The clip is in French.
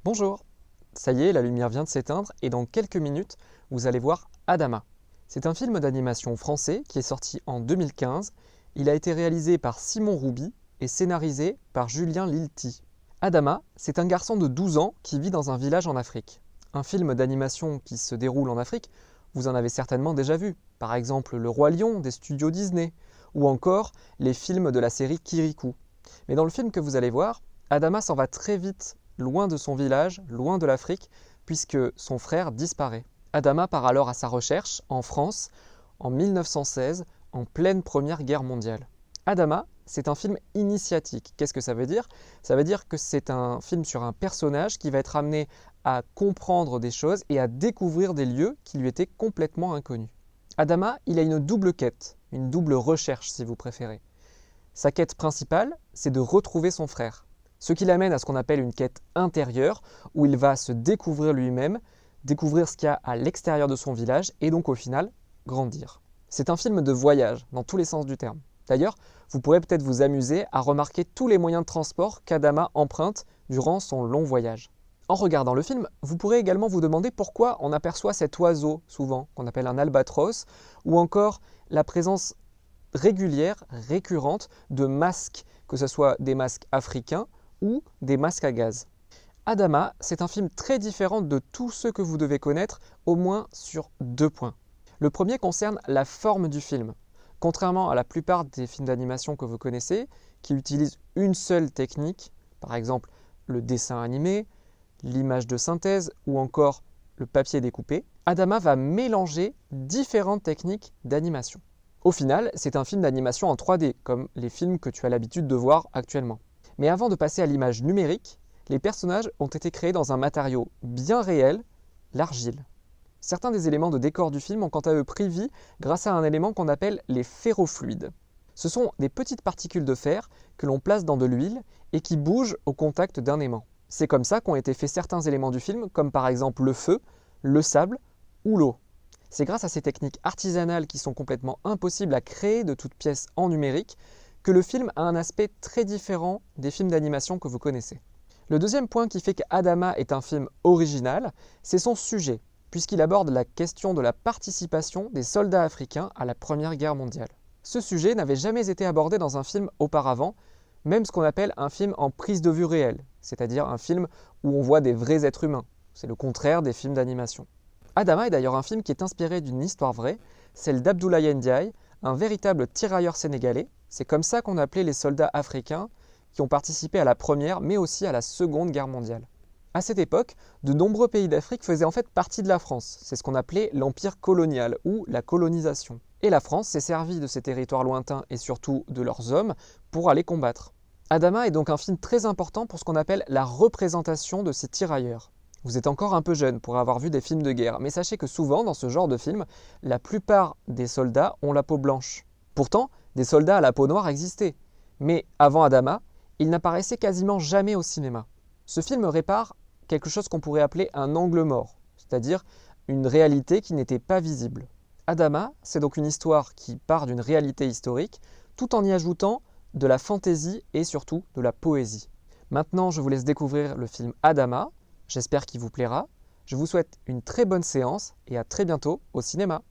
Bonjour! Ça y est, la lumière vient de s'éteindre et dans quelques minutes, vous allez voir Adama. C'est un film d'animation français qui est sorti en 2015. Il a été réalisé par Simon Rouby et scénarisé par Julien Lilti. Adama, c'est un garçon de 12 ans qui vit dans un village en Afrique. Un film d'animation qui se déroule en Afrique, vous en avez certainement déjà vu. Par exemple Le Roi Lion des studios Disney ou encore les films de la série Kirikou. Mais dans le film que vous allez voir, Adama s'en va très vite loin de son village, loin de l'Afrique, puisque son frère disparaît. Adama part alors à sa recherche en France en 1916, en pleine Première Guerre mondiale. Adama, c'est un film initiatique. Qu'est-ce que ça veut dire? Ça veut dire que c'est un film sur un personnage qui va être amené à comprendre des choses et à découvrir des lieux qui lui étaient complètement inconnus. Adama, il a une double quête, une double recherche si vous préférez. Sa quête principale, c'est de retrouver son frère. Ce qui l'amène à ce qu'on appelle une quête intérieure, où il va se découvrir lui-même, découvrir ce qu'il y a à l'extérieur de son village, et donc au final, grandir. C'est un film de voyage, dans tous les sens du terme. D'ailleurs, vous pourrez peut-être vous amuser à remarquer tous les moyens de transport qu'Adama emprunte durant son long voyage. En regardant le film, vous pourrez également vous demander pourquoi on aperçoit cet oiseau, souvent, qu'on appelle un albatros, ou encore la présence régulière, récurrente, de masques, que ce soit des masques africains, ou des masques à gaz. Adama, c'est un film très différent de tous ceux que vous devez connaître, au moins sur 2 points. Le premier concerne la forme du film. Contrairement à la plupart des films d'animation que vous connaissez, qui utilisent une seule technique, par exemple le dessin animé, l'image de synthèse ou encore le papier découpé, Adama va mélanger différentes techniques d'animation. Au final, c'est un film d'animation en 3D, comme les films que tu as l'habitude de voir actuellement. Mais avant de passer à l'image numérique, les personnages ont été créés dans un matériau bien réel, l'argile. Certains des éléments de décor du film ont quant à eux pris vie grâce à un élément qu'on appelle les ferrofluides. Ce sont des petites particules de fer que l'on place dans de l'huile et qui bougent au contact d'un aimant. C'est comme ça qu'ont été faits certains éléments du film, comme par exemple le feu, le sable ou l'eau. C'est grâce à ces techniques artisanales qui sont complètement impossibles à créer de toutes pièces en numérique que le film a un aspect très différent des films d'animation que vous connaissez. Le deuxième point qui fait qu'Adama est un film original, c'est son sujet, puisqu'il aborde la question de la participation des soldats africains à la Première Guerre mondiale. Ce sujet n'avait jamais été abordé dans un film auparavant, même ce qu'on appelle un film en prise de vue réelle, c'est-à-dire un film où on voit des vrais êtres humains. C'est le contraire des films d'animation. Adama est d'ailleurs un film qui est inspiré d'une histoire vraie, celle d'Abdoulaye Ndiaye, un véritable tirailleur sénégalais. C'est comme ça qu'on appelait les soldats africains qui ont participé à la Première, mais aussi à la Seconde Guerre mondiale. À cette époque, de nombreux pays d'Afrique faisaient en fait partie de la France. C'est ce qu'on appelait l'empire colonial ou la colonisation. Et la France s'est servie de ces territoires lointains et surtout de leurs hommes pour aller combattre. Adama est donc un film très important pour ce qu'on appelle la représentation de ces tirailleurs. Vous êtes encore un peu jeune pour avoir vu des films de guerre, mais sachez que souvent, dans ce genre de film, la plupart des soldats ont la peau blanche. Pourtant, des soldats à la peau noire existaient. Mais avant Adama, ils n'apparaissaient quasiment jamais au cinéma. Ce film répare quelque chose qu'on pourrait appeler un angle mort, c'est-à-dire une réalité qui n'était pas visible. Adama, c'est donc une histoire qui part d'une réalité historique, tout en y ajoutant de la fantaisie et surtout de la poésie. Maintenant, je vous laisse découvrir le film Adama. J'espère qu'il vous plaira. Je vous souhaite une très bonne séance et à très bientôt au cinéma.